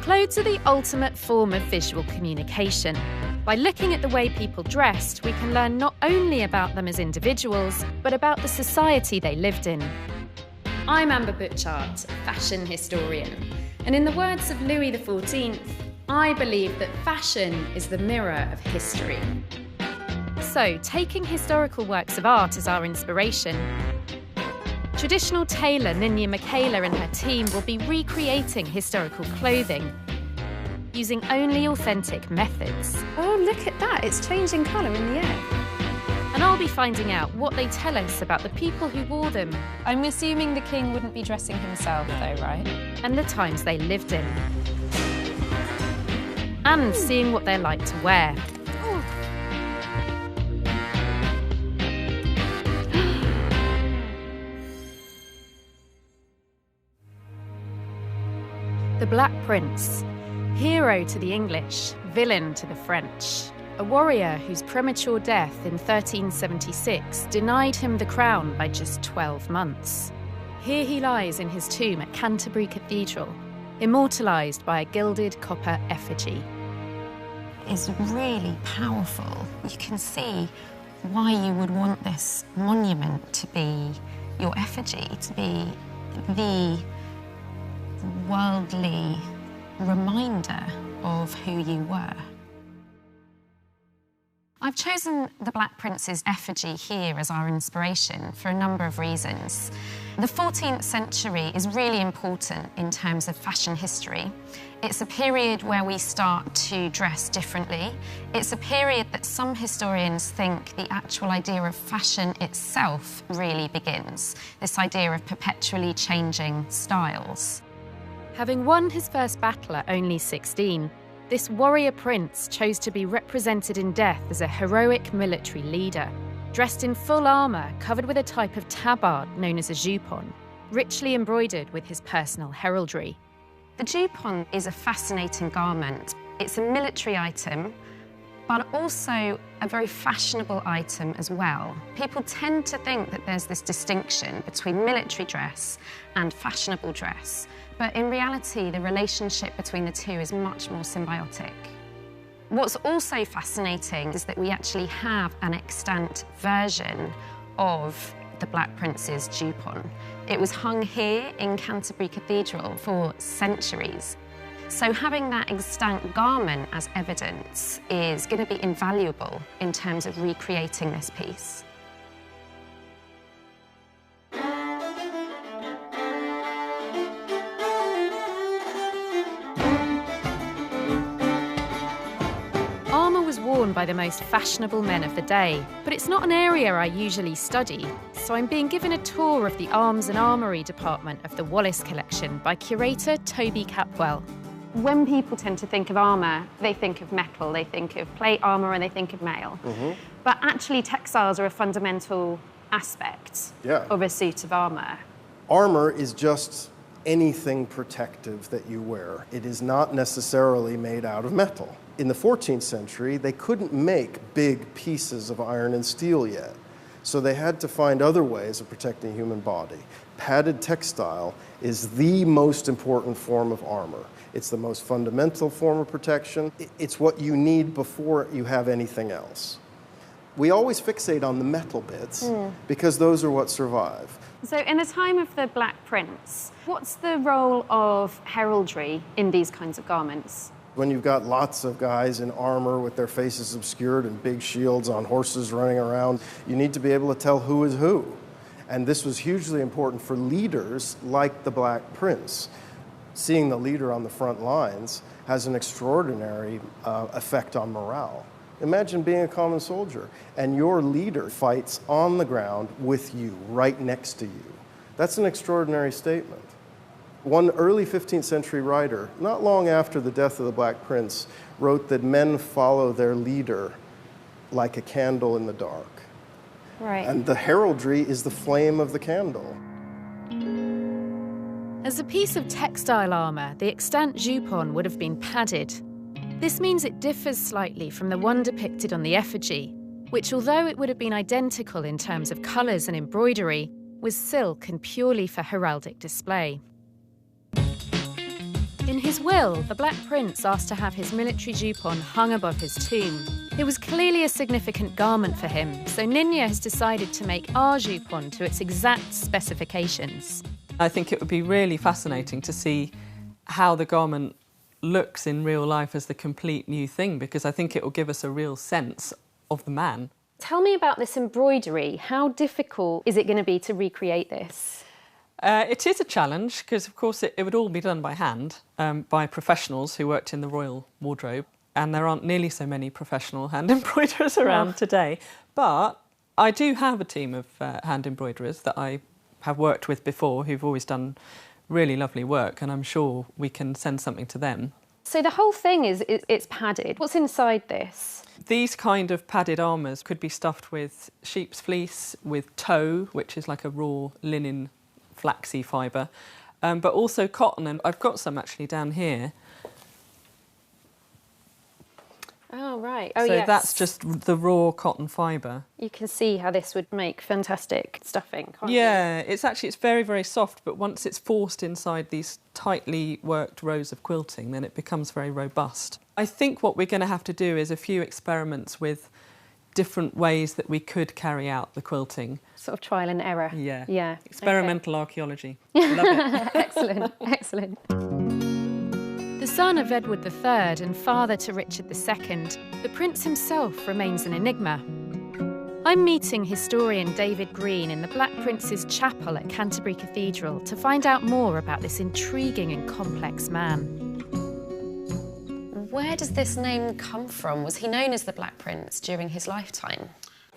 Clothes are the ultimate form of visual communication. By looking at the way people dressed, we can learn not only about them as individuals, but about the society they lived in. I'm Amber Butchart, fashion historian, and in the words of Louis XIV, I believe that fashion is the mirror of history. So, taking historical works of art as our inspiration, traditional tailor Ninia Michaela and her team will be recreating historical clothing using only authentic methods. Oh, look at that, it's changing colour in the air. And I'll be finding out what they tell us about the people who wore them. I'm assuming the king wouldn't be dressing himself though, right? And the times they lived in. And seeing what they're like to wear. The Black Prince, hero to the English, villain to the French. A warrior whose premature death in 1376 denied him the crown by just 12 months. Here he lies in his tomb at Canterbury Cathedral, immortalised by a gilded copper effigy. It's really powerful. You can see why you would want this monument to be your effigy, to be the worldly reminder of who you were. I've chosen the Black Prince's effigy here as our inspiration for a number of reasons. The 14th century is really important in terms of fashion history. It's a period where we start to dress differently. It's a period that some historians think the actual idea of fashion itself really begins, this idea of perpetually changing styles. Having won his first battle at only 16, this warrior prince chose to be represented in death as a heroic military leader, dressed in full armour covered with a type of tabard known as a jupon, richly embroidered with his personal heraldry. The jupon is a fascinating garment. It's a military item, but also a very fashionable item as well. People tend to think that there's this distinction between military dress and fashionable dress, but in reality, the relationship between the two is much more symbiotic. What's also fascinating is that we actually have an extant version of the Black Prince's jupon. It was hung here in Canterbury Cathedral for centuries. So having that extant garment as evidence is going to be invaluable in terms of recreating this piece. Armour was worn by the most fashionable men of the day, but it's not an area I usually study, so I'm being given a tour of the Arms and Armoury department of the Wallace collection by curator Toby Capwell. When people tend to think of armour, they think of metal, they think of plate armour and they think of mail. But actually textiles are a fundamental aspect of a suit of armour. Armour is just anything protective that you wear. It is not necessarily made out of metal. In the 14th century, they couldn't make big pieces of iron and steel yet, so they had to find other ways of protecting the human body. Padded textile is the most important form of armor. It's the most fundamental form of protection. It's what you need before you have anything else. We always fixate on the metal bits because those are what survive. So in the time of the Black Prince, what's the role of heraldry in these kinds of garments? When you've got lots of guys in armor with their faces obscured and big shields on horses running around, you need to be able to tell who is who. And this was hugely important for leaders like the Black Prince. Seeing the leader on the front lines has an extraordinary effect on morale. Imagine being a common soldier and your leader fights on the ground with you, right next to you. That's an extraordinary statement. One early 15th century writer, not long after the death of the Black Prince, wrote that men follow their leader like a candle in the dark. Right. And the heraldry is the flame of the candle. As a piece of textile armour, the extant jupon would have been padded. This means it differs slightly from the one depicted on the effigy, which, although it would have been identical in terms of colours and embroidery, was silk and purely for heraldic display. In his will, the Black Prince asked to have his military jupon hung above his tomb. It was clearly a significant garment for him, so Ninya has decided to make our jupon to its exact specifications. I think it would be really fascinating to see how the garment looks in real life as the complete new thing, because I think it will give us a real sense of the man. Tell me about this embroidery. How difficult is it going to be to recreate this? It is a challenge because, of course, it would all be done by hand by professionals who worked in the royal wardrobe, and there aren't nearly so many professional hand embroiderers around today. But I do have a team of hand embroiderers that I have worked with before who've always done really lovely work, and I'm sure we can send something to them. So the whole thing it's padded. What's inside this? These kind of padded armours could be stuffed with sheep's fleece, with tow, which is like a raw linen flaxy fibre, but also cotton, and I've got some actually down here. Oh, right. Oh, so yes. That's just the raw cotton fibre. You can see how this would make fantastic stuffing, can't Yeah, it's very, very soft, but once it's forced inside these tightly worked rows of quilting, then it becomes very robust. I think what we're going to have to do is a few experiments with different ways that we could carry out the quilting. Sort of trial and error. Yeah. Yeah. Experimental archaeology. Love it. Excellent, excellent. The son of Edward III and father to Richard II, the prince himself remains an enigma. I'm meeting historian David Green in the Black Prince's chapel at Canterbury Cathedral to find out more about this intriguing and complex man. Where does this name come from? Was he known as the Black Prince during his lifetime?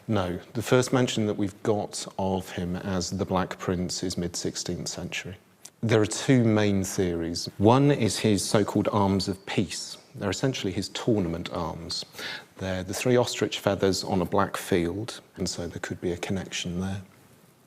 No. The first mention that we've got of him as the Black Prince is mid-16th century. There are two main theories. One is his so-called arms of peace. They're essentially his tournament arms. They're the three ostrich feathers on a black field, and so there could be a connection there.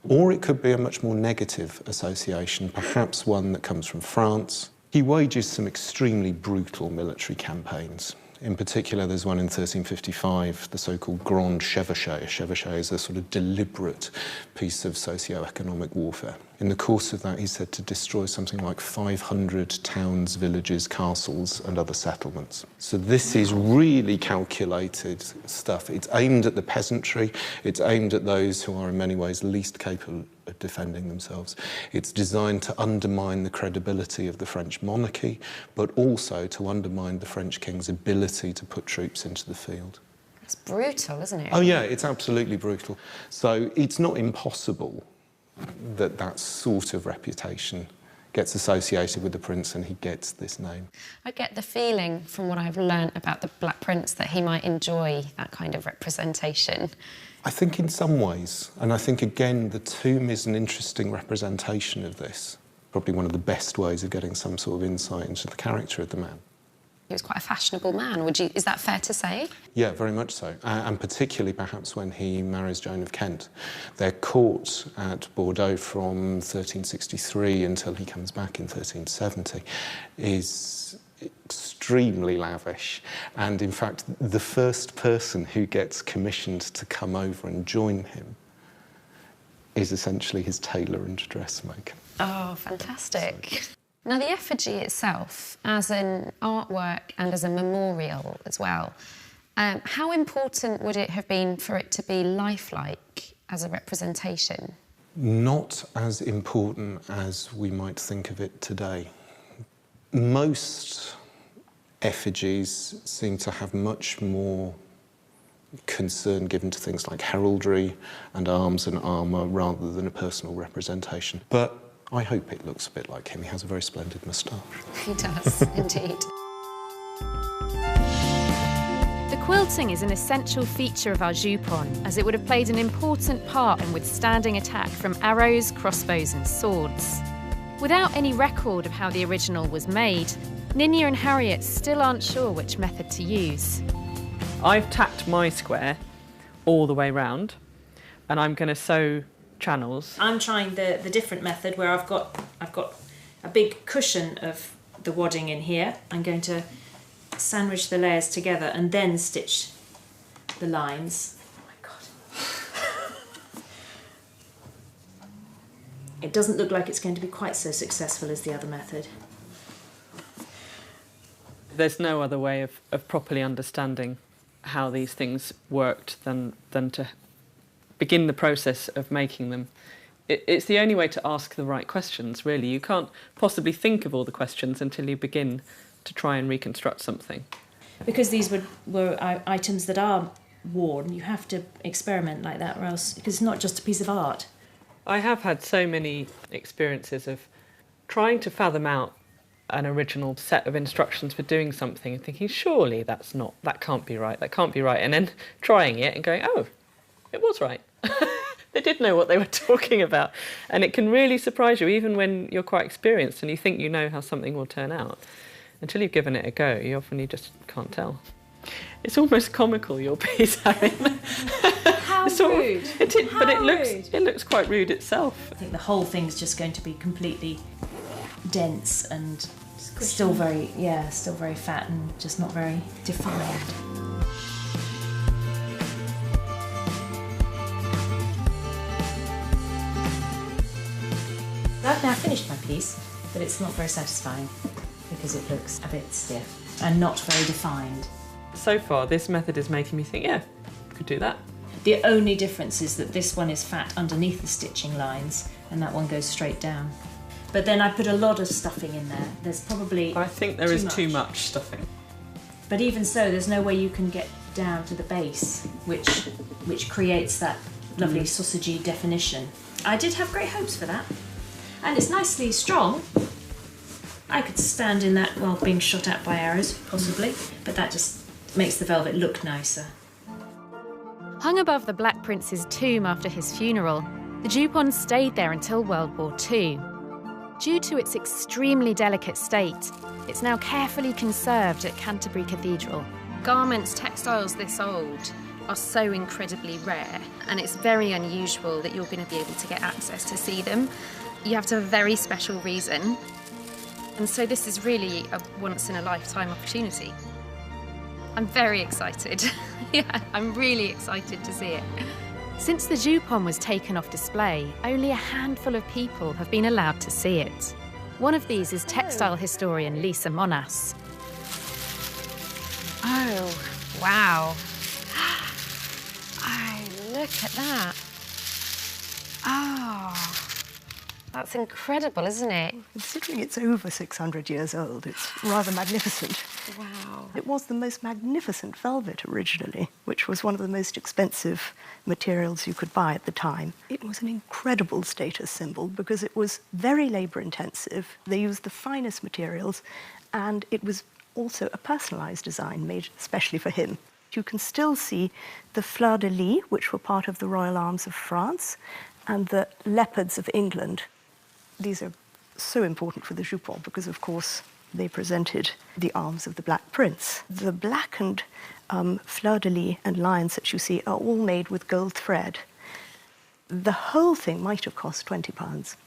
Or it could be a much more negative association, perhaps one that comes from France. He wages some extremely brutal military campaigns. In particular, there's one in 1355, the so-called Grand Chevauchée. A chevauchée is a sort of deliberate piece of socio-economic warfare. In the course of that, he's said to destroy something like 500 towns, villages, castles, and other settlements. So this is really calculated stuff. It's aimed at the peasantry. It's aimed at those who are in many ways least capable of defending themselves. It's designed to undermine the credibility of the French monarchy, but also to undermine the French king's ability to put troops into the field. It's brutal, isn't it? Oh yeah, it's absolutely brutal. So it's not impossible that that sort of reputation gets associated with the prince and he gets this name. I get the feeling from what I've learnt about the Black Prince that he might enjoy that kind of representation. I think in some ways, and I think again the tomb is an interesting representation of this. Probably one of the best ways of getting some sort of insight into the character of the man. He was quite a fashionable man, is that fair to say? Yeah, very much so, and particularly perhaps when he marries Joan of Kent. Their court at Bordeaux from 1363 until he comes back in 1370 is extremely lavish, and in fact the first person who gets commissioned to come over and join him is essentially his tailor and dressmaker. Oh, fantastic. Now, the effigy itself, as an artwork and as a memorial as well, how important would it have been for it to be lifelike as a representation? Not as important as we might think of it today. Most effigies seem to have much more concern given to things like heraldry and arms and armour rather than a personal representation. But I hope it looks a bit like him. He has a very splendid moustache. He does, indeed. The quilting is an essential feature of our jupon, as it would have played an important part in withstanding attack from arrows, crossbows and swords. Without any record of how the original was made, Ninya and Harriet still aren't sure which method to use. I've tacked my square all the way round, and I'm going to sew channels. I'm trying the different method where I've got a big cushion of the wadding in here. I'm going to sandwich the layers together and then stitch the lines. Oh my God. It doesn't look like it's going to be quite so successful as the other method. There's no other way of properly understanding how these things worked than to begin the process of making them. It's the only way to ask the right questions, really. You can't possibly think of all the questions until you begin to try and reconstruct something. Because these were items that are worn, you have to experiment like that, or else, because it's not just a piece of art. I have had so many experiences of trying to fathom out an original set of instructions for doing something and thinking, surely that can't be right, and then trying it and going, oh, it was right. They did know what they were talking about. And it can really surprise you, even when you're quite experienced and you think you know how something will turn out. Until you've given it a go, you just can't tell. It's almost comical, your piece, Harry. How rude. But it looks quite rude itself. I think the whole thing's just going to be completely dense and still very fat and just not very defined. I've now finished my piece, but it's not very satisfying because it looks a bit stiff and not very defined. So far, this method is making me think, yeah, could do that. The only difference is that this one is fat underneath the stitching lines and that one goes straight down. But then I put a lot of stuffing in there. There's probably I think there is too much stuffing. But even so, there's no way you can get down to the base, which creates that lovely sausagey definition. I did have great hopes for that. And it's nicely strong. I could stand in that while being shot at by arrows, possibly, but that just makes the velvet look nicer. Hung above the Black Prince's tomb after his funeral, the jupon stayed there until World War II. Due to its extremely delicate state, it's now carefully conserved at Canterbury Cathedral. Garments, textiles this old, are so incredibly rare, and it's very unusual that you're going to be able to get access to see them. You have to have a very special reason. And so this is really a once-in-a-lifetime opportunity. I'm very excited. Yeah, I'm really excited to see it. Since the jupon was taken off display, only a handful of people have been allowed to see it. One of these is textile historian Lisa Monas. Oh, wow. Oh, look at that. Oh. That's incredible, isn't it? Considering it's over 600 years old, it's rather magnificent. Wow. It was the most magnificent velvet originally, which was one of the most expensive materials you could buy at the time. It was an incredible status symbol because it was very labour-intensive. They used the finest materials, and it was also a personalised design made especially for him. You can still see the fleurs-de-lis, which were part of the royal arms of France, and the leopards of England. These are so important for the jupon because, of course, they presented the arms of the Black Prince. The blackened fleurs-de-lis and lions that you see are all made with gold thread. The whole thing might have cost £20,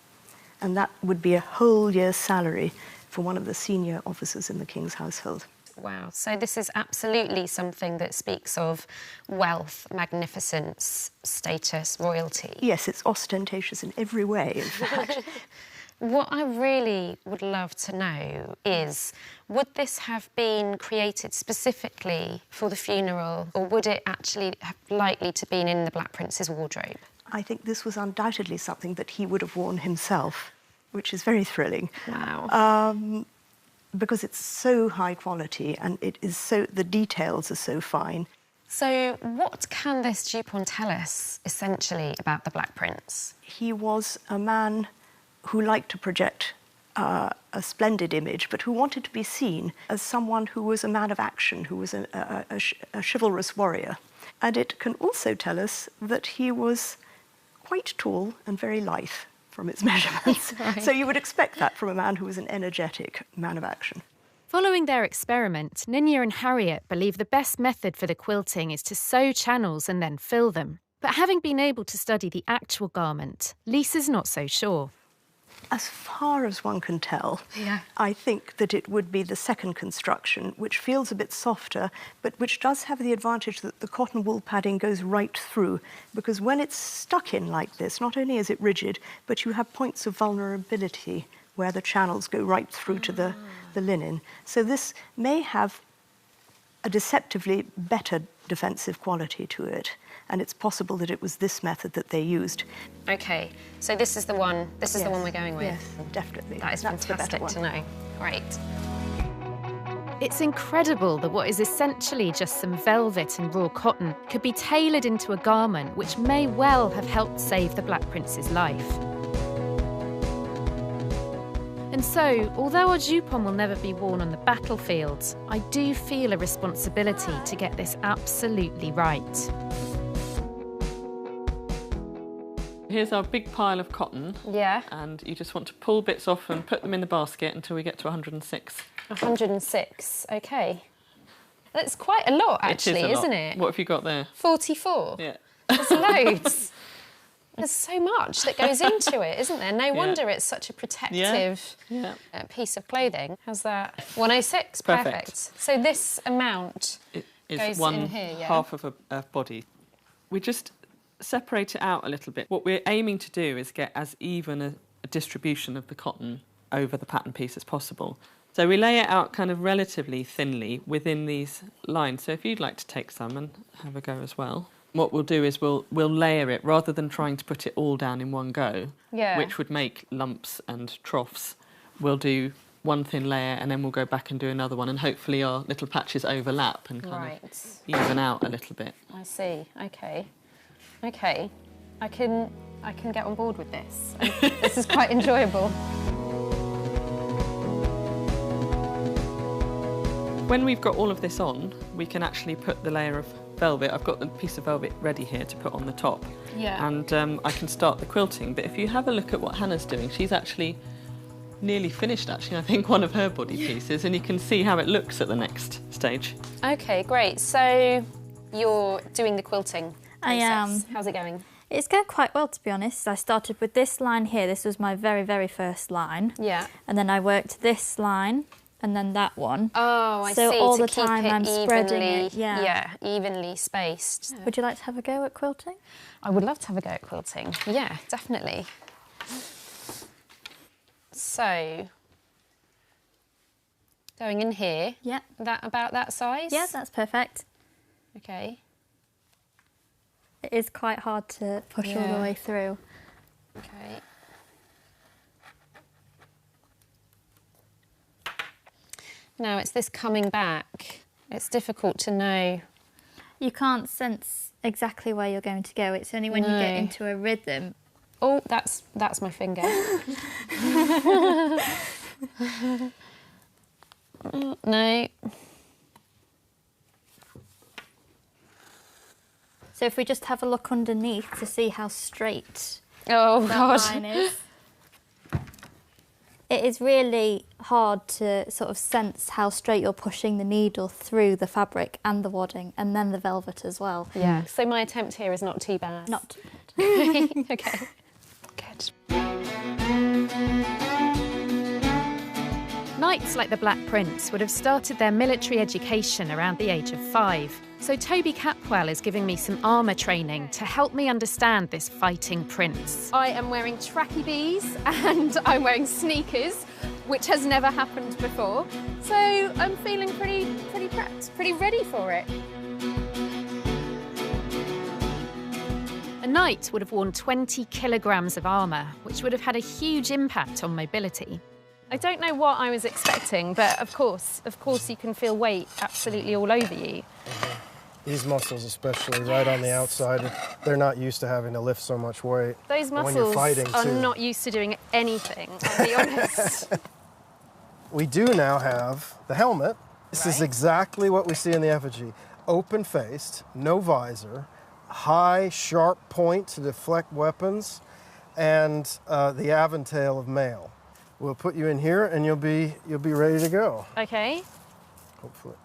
and that would be a whole year's salary for one of the senior officers in the king's household. Wow, so this is absolutely something that speaks of wealth, magnificence, status, royalty. Yes, it's ostentatious in every way, in fact. What I really would love to know is, would this have been created specifically for the funeral, or would it actually have likely to been in the Black Prince's wardrobe? I think this was undoubtedly something that he would have worn himself, which is very thrilling. Wow. Because it's so high quality and the details are so fine. So what can this jupon tell us, essentially, about the Black Prince? He was a man who liked to project a splendid image, but who wanted to be seen as someone who was a man of action, who was a chivalrous warrior. And it can also tell us that he was quite tall and very lithe from its measurements. Right. So you would expect that from a man who was an energetic man of action. Following their experiment, Ninya and Harriet believe the best method for the quilting is to sew channels and then fill them. But having been able to study the actual garment, Lisa's not so sure. As far as one can tell, I think that it would be the second construction, which feels a bit softer, but which does have the advantage that the cotton wool padding goes right through, because when it's stuck in like this, not only is it rigid, but you have points of vulnerability where the channels go right through to the the linen. So this may have a deceptively better defensive quality to it, and it's possible that it was this method that they used. Okay, so this is the one. This is the one we're going with. Yes, definitely. That is fantastic to know. Great. It's incredible that what is essentially just some velvet and raw cotton could be tailored into a garment which may well have helped save the Black Prince's life. And so, although our jupon will never be worn on the battlefield, I do feel a responsibility to get this absolutely right. Here's our big pile of cotton. Yeah. And you just want to pull bits off and put them in the basket until we get to 106. 106, OK. That's quite a lot, actually, isn't it? What have you got there? 44? Yeah. There's loads. There's so much that goes into it, isn't there? No wonder it's such a protective piece of clothing. How's that? 106, perfect. So this amount goes in here, half of a body. We just separate it out a little bit. What we're aiming to do is get as even a distribution of the cotton over the pattern piece as possible. So we lay it out kind of relatively thinly within these lines. So if you'd like to take some and have a go as well. What we'll do is we'll layer it rather than trying to put it all down in one go, which would make lumps and troughs. We'll do one thin layer and then we'll go back and do another one, and hopefully our little patches overlap and kind of even out a little bit. I see. OK. OK. I can get on board with this. This is quite enjoyable. When we've got all of this on, we can actually put the layer of velvet. I've got the piece of velvet ready here to put on the top. Yeah. And I can start the quilting. But if you have a look at what Hannah's doing, she's actually nearly finished, actually, I think, one of her body pieces, and you can see how it looks at the next stage. OK, great. So you're doing the quilting process. I am. How's it going? It's going quite well, to be honest. I started with this line here. This was my very, very first line. Yeah. And then I worked this line and then that one. Oh, I see. So all to the keep time it I'm spreading it. Yeah, evenly spaced. Would you like to have a go at quilting? I would love to have a go at quilting. Yeah, definitely. So, going in here. Yeah. That about that size? Yeah, that's perfect. OK. It is quite hard to push all the way through. OK. Now it's this coming back. It's difficult to know. You can't sense exactly where you're going to go. It's only when you get into a rhythm. Oh, that's my finger. No. So if we just have a look underneath to see how straight that line is. It is really hard to sort of sense how straight you're pushing the needle through the fabric and the wadding and then the velvet as well. Yeah, so my attempt here is not too bad. Not too bad. OK, good. Knights like the Black Prince would have started their military education around the age of 5. So Toby Capwell is giving me some armour training to help me understand this fighting prince. I am wearing tracky bees and I'm wearing sneakers, which has never happened before. So I'm feeling pretty prepped, pretty ready for it. A knight would have worn 20 kilograms of armour, which would have had a huge impact on mobility. I don't know what I was expecting, but of course you can feel weight absolutely all over you. These muscles especially, right on the outside, they're not used to having to lift so much weight. Those muscles are not used to doing anything, I'll be honest. We do now have the helmet. This is exactly what we see in the effigy. Open-faced, no visor, high, sharp point to deflect weapons, and the aventail of mail. We'll put you in here and you'll be ready to go. Okay. Hopefully.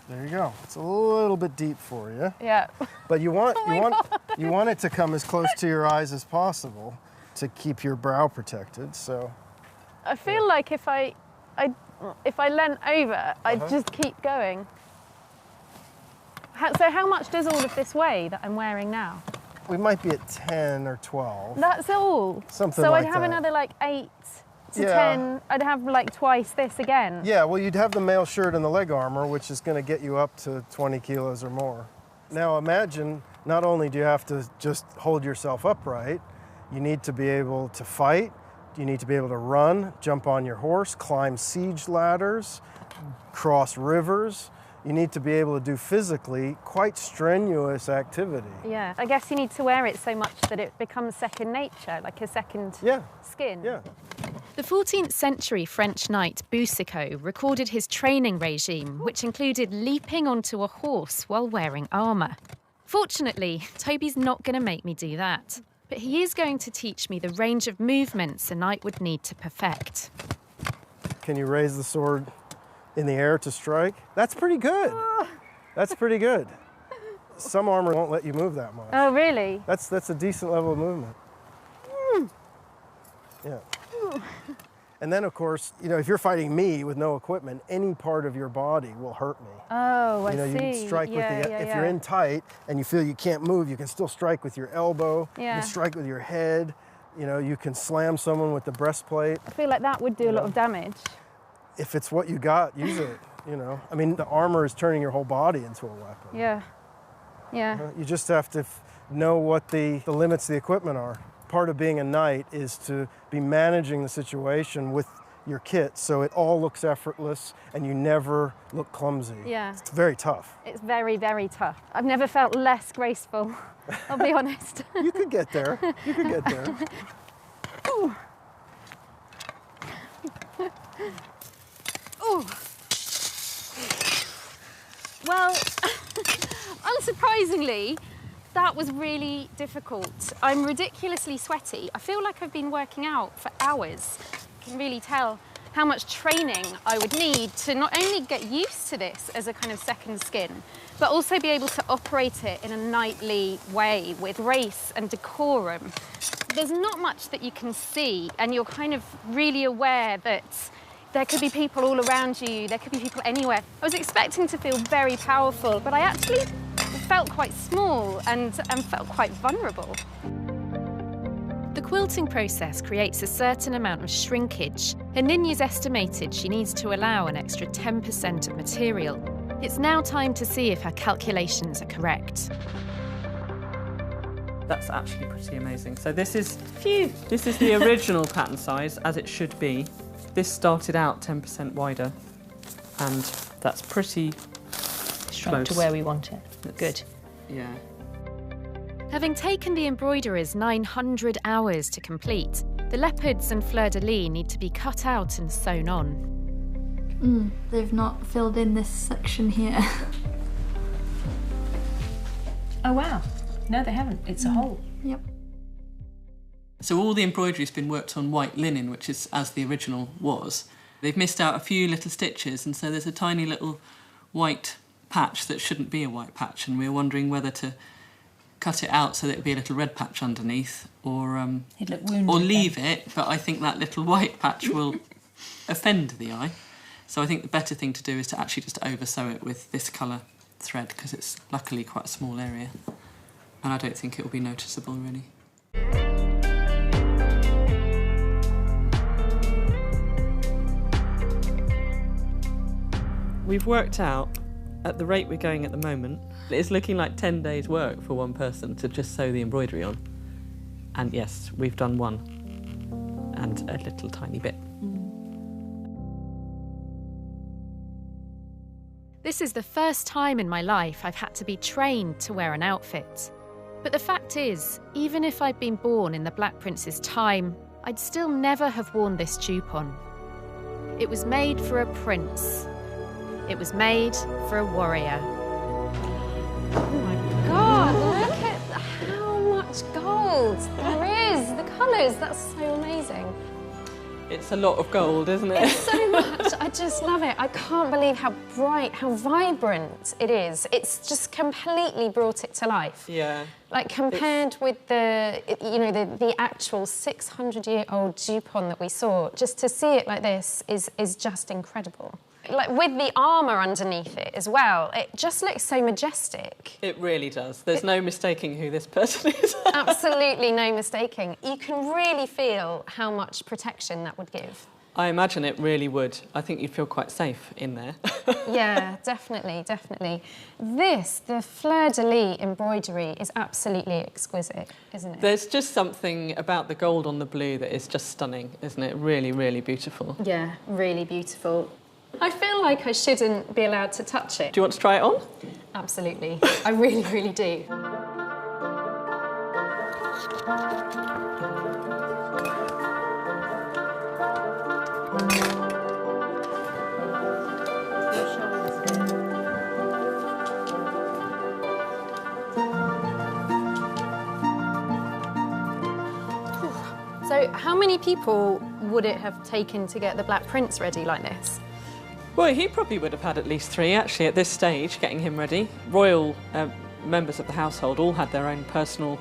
There you go. It's a little bit deep for you. Yeah. But you want it to come as close to your eyes as possible to keep your brow protected. So I feel like if I leant over, I'd just keep going. So how much does all of this weigh that I'm wearing now? We might be at 10 or 12. That's all? Something so like I'd have that. another like 8 to 10. I'd have like twice this again. Yeah, well, you'd have the mail shirt and the leg armor, which is going to get you up to 20 kilos or more. Now imagine, not only do you have to just hold yourself upright, you need to be able to fight, you need to be able to run, jump on your horse, climb siege ladders, cross rivers. You need to be able to do physically quite strenuous activity. Yeah, I guess you need to wear it so much that it becomes second nature, like a second skin. Yeah. The 14th century French knight Boucicaut recorded his training regime, which included leaping onto a horse while wearing armour. Fortunately, Toby's not going to make me do that, but he is going to teach me the range of movements a knight would need to perfect. Can you raise the sword in the air to strike? That's pretty good. That's pretty good. Some armor won't let you move that much. Oh, really? That's a decent level of movement. Yeah. And then, of course, you know, if you're fighting me with no equipment, any part of your body will hurt me. Oh, I see. You know, you can strike with the, if you're in tight and you feel you can't move, you can still strike with your elbow. Yeah. You can strike with your head. You know, you can slam someone with the breastplate. I feel like that would do a lot of damage. If it's what you got, use it, you know. I mean, the armor is turning your whole body into a weapon. Yeah. Yeah. You just have to know what the limits of the equipment are. Part of being a knight is to be managing the situation with your kit so it all looks effortless and you never look clumsy. Yeah. It's very tough. It's very, very tough. I've never felt less graceful, I'll be honest. You could get there. You could get there. Ooh. Ooh. Well, unsurprisingly, that was really difficult. I'm ridiculously sweaty. I feel like I've been working out for hours. I can really tell how much training I would need to not only get used to this as a kind of second skin, but also be able to operate it in a knightly way with grace and decorum. There's not much that you can see, and you're kind of really aware that there could be people all around you, there could be people anywhere. I was expecting to feel very powerful, but I actually felt quite small and felt quite vulnerable. The quilting process creates a certain amount of shrinkage, and Ninya's estimated she needs to allow an extra 10% of material. It's now time to see if her calculations are correct. That's actually pretty amazing. So this is the original pattern size, as it should be. This started out 10% wider, and that's pretty Shrunk to where we want it. Good. Yeah. Having taken the embroiderers 900 hours to complete, the leopards and fleur-de-lis need to be cut out and sewn on. They've not filled in this section here. Oh, wow. No, they haven't. It's a hole. Yep. So all the embroidery's been worked on white linen, which is as the original was. They've missed out a few little stitches, and so there's a tiny little white patch that shouldn't be a white patch, and we were wondering whether to cut it out so that it would be a little red patch underneath, or leave it, but I think that little white patch will offend the eye. So I think the better thing to do is to actually just over-sew it with this colour thread, because it's luckily quite a small area, and I don't think it will be noticeable, really. We've worked out, at the rate we're going at the moment, it's looking like 10 days' work for one person to just sew the embroidery on. And yes, we've done one, and a little tiny bit. This is the first time in my life I've had to be trained to wear an outfit. But the fact is, even if I'd been born in the Black Prince's time, I'd still never have worn this jupon. It was made for a prince. It was made for a warrior. Oh my God, look at how much gold there is. The colours, that's so amazing. It's a lot of gold, isn't it? It's so much. I just love it. I can't believe how bright, how vibrant it is. It's just completely brought it to life. Yeah. Like compared with the actual 600-year-old jupon that we saw, just to see it like this is just incredible. Like with the armour underneath it as well, it just looks so majestic. It really does. There's no mistaking who this person is. Absolutely no mistaking. You can really feel how much protection that would give. I imagine it really would. I think you'd feel quite safe in there. Yeah, definitely, definitely. This, the fleur-de-lis embroidery, is absolutely exquisite, isn't it? There's just something about the gold on the blue that is just stunning, isn't it? Really, really beautiful. Yeah, really beautiful. I feel like I shouldn't be allowed to touch it. Do you want to try it on? Absolutely. I really, really do. So how many people would it have taken to get the Black Prince ready like this? Well, he probably would have had at least 3, actually, at this stage, getting him ready. Royal members of the household all had their own personal,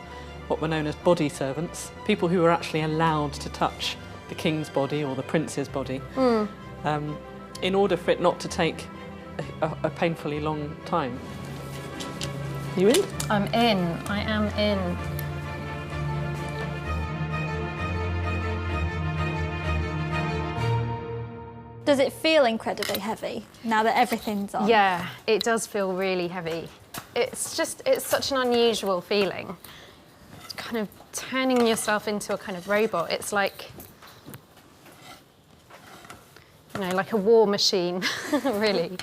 what were known as body servants, people who were actually allowed to touch the king's body or the prince's body, in order for it not to take a painfully long time. You in? I'm in. I am in. Does it feel incredibly heavy now that everything's on? Yeah, it does feel really heavy. It's such an unusual feeling. It's kind of turning yourself into a kind of robot. It's like, you know, like a war machine, really.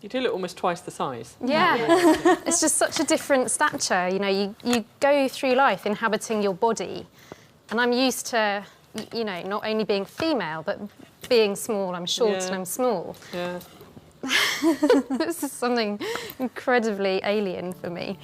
You do look almost twice the size. Yeah, it's just such a different stature. You know, you go through life inhabiting your body, and I'm used to, you know, not only being female, but being small. I'm short and I'm small. Yeah. This is something incredibly alien for me.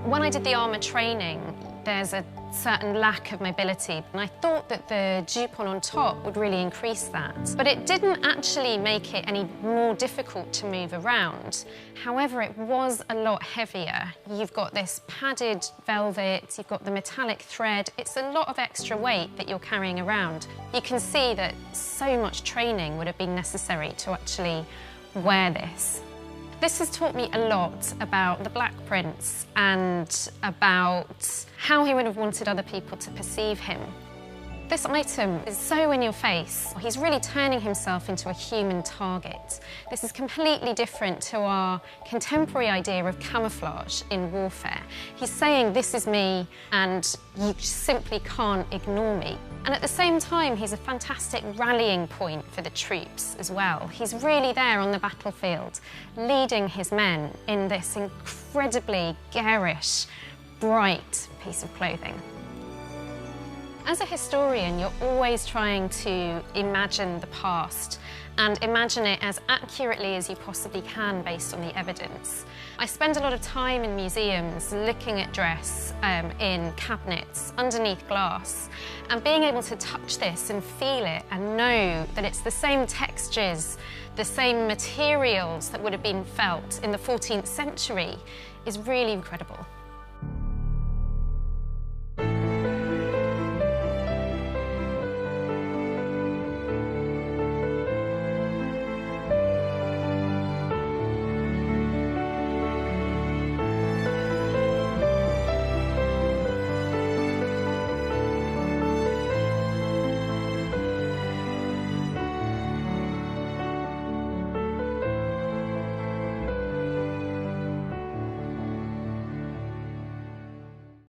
When I did the armour training, there's a certain lack of mobility, and I thought that the jupon on top would really increase that. But it didn't actually make it any more difficult to move around. However, it was a lot heavier. You've got this padded velvet, you've got the metallic thread. It's a lot of extra weight that you're carrying around. You can see that so much training would have been necessary to actually wear this. This has taught me a lot about the Black Prince and about how he would have wanted other people to perceive him. This item is so in your face. He's really turning himself into a human target. This is completely different to our contemporary idea of camouflage in warfare. He's saying, this is me, and you simply can't ignore me. And at the same time, he's a fantastic rallying point for the troops as well. He's really there on the battlefield, leading his men in this incredibly garish, bright piece of clothing. As a historian, you're always trying to imagine the past and imagine it as accurately as you possibly can based on the evidence. I spend a lot of time in museums looking at dress in cabinets, underneath glass, and being able to touch this and feel it and know that it's the same textures, the same materials that would have been felt in the 14th century is really incredible.